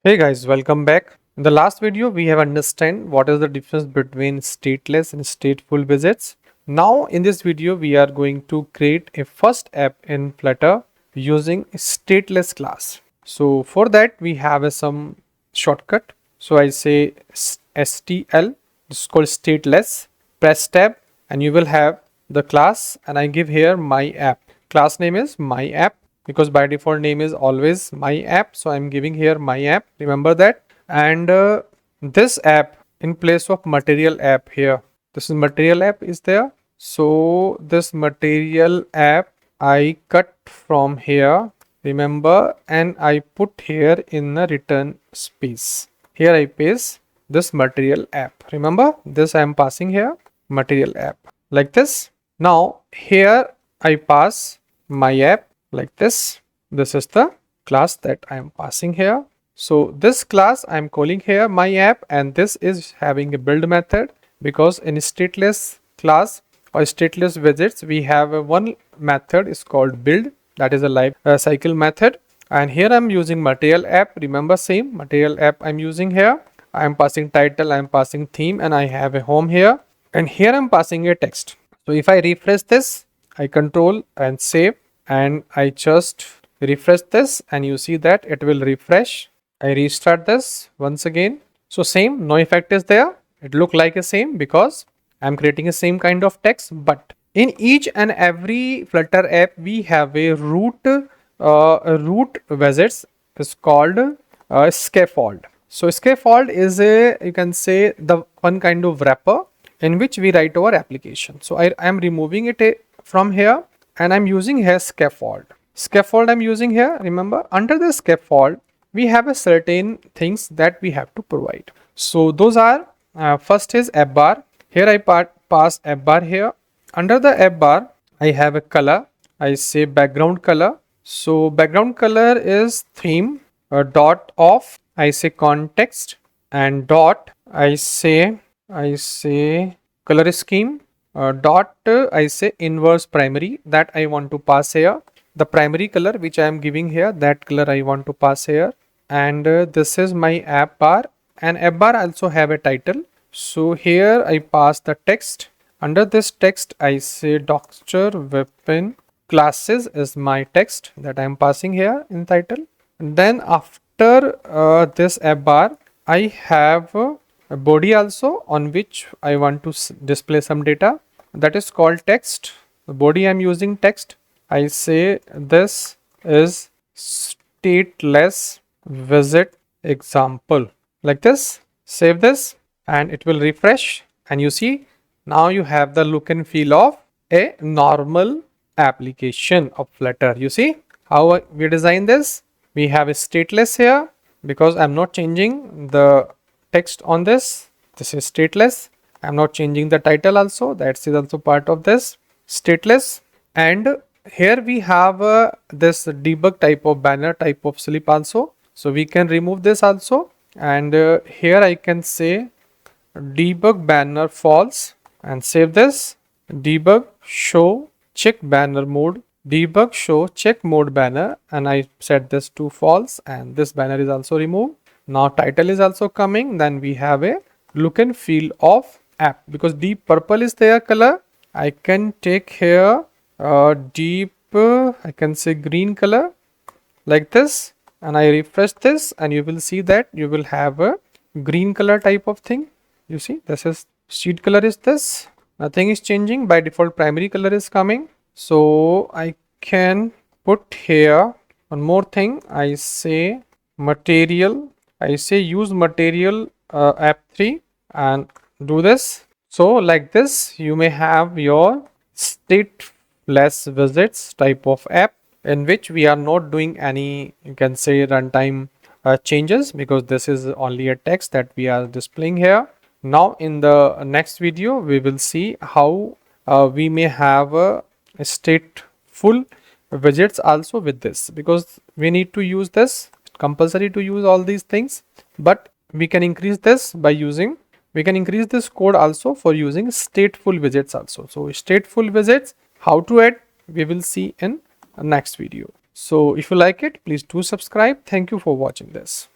Hey guys, welcome back. In the last video, we have understand what is the difference between stateless and stateful widgets. Now, in this video, we are going to create a first app in Flutter using a stateless class. So for that, we have some shortcut. So I say STL, this is called stateless, press tab, and you will have the class, and I give here my app. Class name is my app because by default name is always my app, so I'm giving here my app, remember that. And this app in place of material app here, this is material app is there, so this material app I cut from here, remember, and I put here in the return space. Here I paste this material app, remember this I am passing here material app like this. Now here I pass my app like this. This is the class that I am passing here. So this class I am calling here my app, and this is having a build method because in stateless class or stateless widgets we have one method is called build, that is a life cycle method. And here I am using material app, remember same material app I am using here. I am passing title, I am passing theme, and I have a home here, and here I am passing a text. So if I refresh this, I control and save, and I just refresh this, and you see that it will refresh. I restart this once again. So same, no effect is there. It look like a same because I'm creating a same kind of text, but in each and every Flutter app we have a root widgets is called scaffold. So scaffold is a, you can say, the one kind of wrapper in which we write our application. So I am removing it from here, and I'm using here scaffold. Scaffold I'm using here, remember under the scaffold we have a certain things that we have to provide. So those are first is app bar. Here I pass app bar here. Under the app bar I have a color, I say background color. So background color is theme, dot of I say context, and dot I say color scheme, dot I say inverse primary, that I want to pass here. The primary color which I am giving here, that color I want to pass here. And this is my app bar, and app bar also have a title. So here I pass the text. Under this text I say Dr. Vipin classes is my text that I am passing here in title. And then after this app bar I have a body also on which I want to display some data, that is called text. The body I am using text. I say this is stateless widget example, like this. Save this and it will refresh, and you see now you have the look and feel of a normal application of Flutter. You see how we design this. We have a stateless here because I'm not changing the text on this. This is stateless. I'm not changing the title also, that is also part of this stateless. And here we have this debug type of banner type of slip also, so we can remove this also. And here I can say debug banner false, and save this. Debug show check banner mode, debug show check mode banner, and I set this to false, and this banner is also removed. Now title is also coming. Then we have a look and feel of app because deep purple is their color. I can take here deep I can say green color like this, and I refresh this, and you will see that you will have a green color type of thing. You see this is sheet color is this, nothing is changing. By default primary color is coming. So I can put here one more thing. I say material, I say use material app3 and do this. So like this you may have your stateless widgets type of app in which we are not doing any, you can say, runtime changes, because this is only a text that we are displaying here. Now in the next video we will see how we may have a stateful widgets also with this, because we need to use this, compulsory to use all these things, but we can increase this by using, we can increase this code also for using stateful widgets also. So stateful widgets, how to add, we will see in next video. So if you like it, please do subscribe. Thank you for watching this.